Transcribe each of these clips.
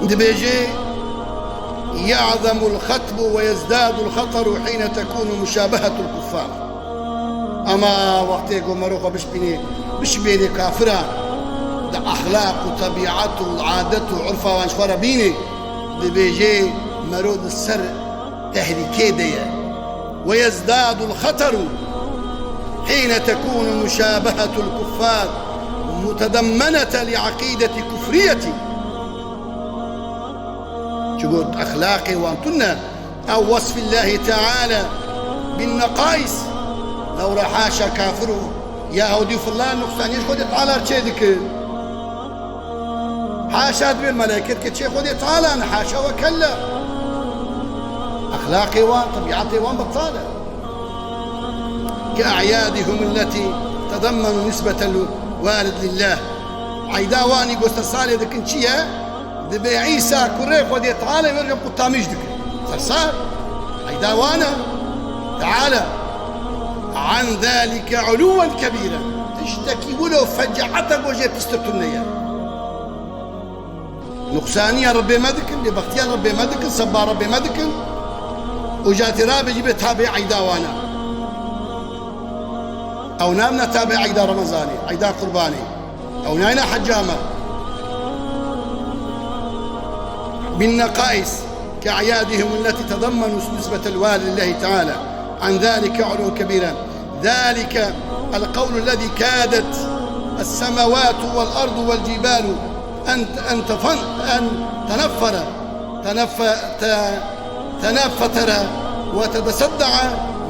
دبيجي يعظم الخطب ويزداد الخطر حين تكون مشابهة الكفار. أما وقت يقول مروخة بشبيني كافرة ده أخلاق وطبيعة وعادة وعرفة وانشفرة بيني دبيجي مرود السر تهليكي دي. ويزداد الخطر حين تكون مشابهة الكفار متضمنة لعقيدة كفرية شقول أخلاقي وأنتنا أو وصف الله تعالى بالنقائص. لو رحاشا كافره يا هودي فلان نقصان يشخد يتعالى رشيدك حاشا دبي الملائكة كتشي خد يتعالى أنا حاشا وكلا أخلاقي وان طبيعتي وان بطالة كأعيادهم التي تضمن نسبة الوالد لله. عيدا واني قوست الصالي ذكن شيئا دبي عيسى كوري خد يتعالى يرجع قطاميش دك صار عيدا وانا تعالى عن ذلك علوا كبيرا تشتكي ولو فجعتك وجهك تسترتنيا نقصانية ربي مدكن لبختيان ربي مدكن صبا ربي مدكن وجاتي رابي جيبي تابع عيدا وانا أو نامنا تابع عيدا رمضاني عيدا قرباني أو ناينا حجامة بالنقائص كأعيادهم التي تضمن نسبة الوالد لله تعالى عن ذلك علوا كبيرا. ذلك القول الذي كادت السماوات والأرض والجبال أن تنفتر وتتصدع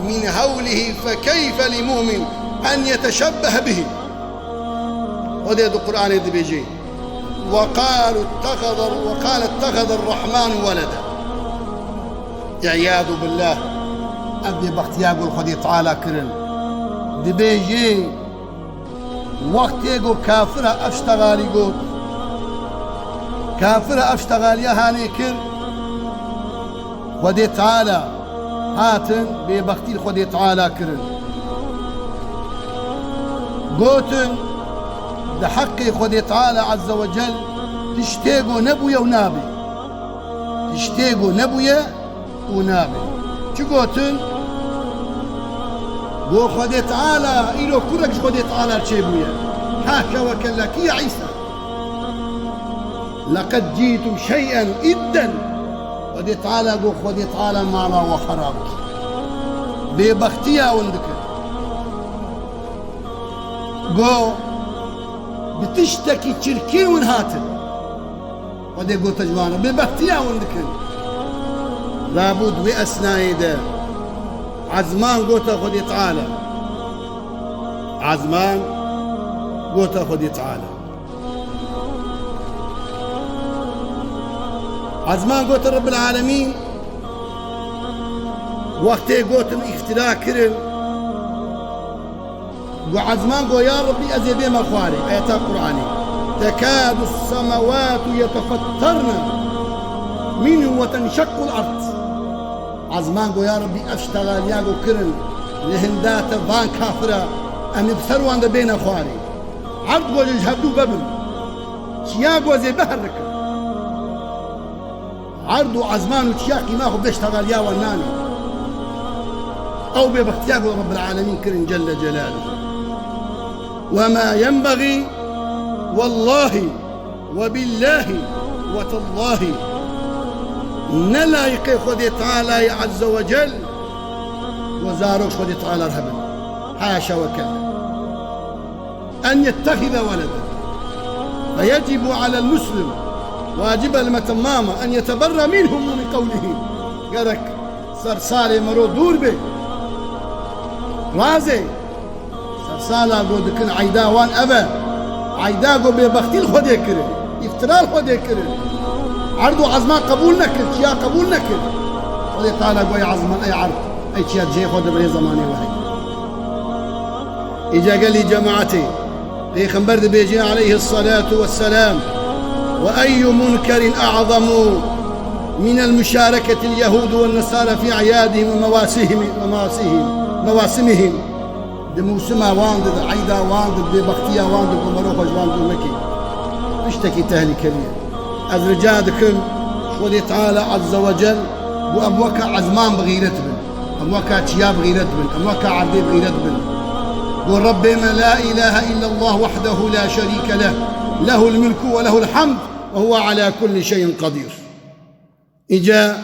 من هوله فكيف لمؤمن أن يتشبه به. وده القرآن يدي بيجي وقال اتخذ الرحمن ولدا. عياذ بالله أبدي بختيا يقول خدي تعالى كرن دبيجي وقت يقول كافرة أشتغالي يقول كافرة أشتغالي هاني كر خدي تعالى هاتن ببختي خدي تعالى كرن قوتن ده حقي خدي تعالى عز وجل تشتاقوا نبويا ونابي تشتاقوا نبويا ونابي شقوتن قو خدي تعالى إلو كرك خدي تعالى تشيبويا حاشا وكلك يا عيسى لقد جيتم شيئا إدا خدي تعالى قو خدي تعالى معنا وخرابك ببختيا وندك قو بتشتكي تشركي ونهاتن ودي قو تجوانا ببختيا وندك لابد بأسناء ده عزمان قوتا خدي تعالى عزمان قوتا خدي تعالى عزمان قوتا رب العالمين وقتي قوتا اختلاء كرن وعزمان قو يا ربي أزيبي مخواري آيات القرآن تكاد السماوات يتفطرن منه وتنشق الأرض. عزمان قو يا ربي أشتغل يا قو كرن لهندات فان كافرة أم يبصروا عند بين أخواري عرض قو يجهدوا ببن شيا قو زي بهرك عرض عزمان وشياقي ما هو بيشتغل يا والناني أو ببختياق رب العالمين كرن جل جلاله. وما ينبغي والله وبالله وتالله نلايق خدي تعالى عز وجل وزارك خدي تعالى رهبا حاشا وكلا أن يتخذ ولدا. فيجب على المسلم واجب المتمامة أن يتبرى منهم من قوله قالك سرسالي مرو دور به رازي سرسالا قو دكن عيدا وان أبا عيدا قو ببختي الخدي كري افترار الخدي كري عرضو عزمان قبول نكر يا قبول نكر خدي تعالى قو يا عزمان أي عرض أي شيء جاي خد بري زماني وهي إجا قال لي جماعتي لي خنبرد بيجي عليه الصلاة والسلام وأي منكر أعظم من المشاركة اليهود والنصارى في أعيادهم ومواسمهم دي موسمها واندد عيدا واندد دي بختيا واندد ومروخج واندد مكي اشتكي تهلي كليا از رجادكم شودي تعالى عز وجل وأموكا عزمان بغيرت بن أموكا تياب بغيرت بن أموكا عبدي بغيرت بن قول ربي ما لا إله إلا الله وحده لا شريك له له الملك وله الحمد وهو على كل شيء قدير. إجا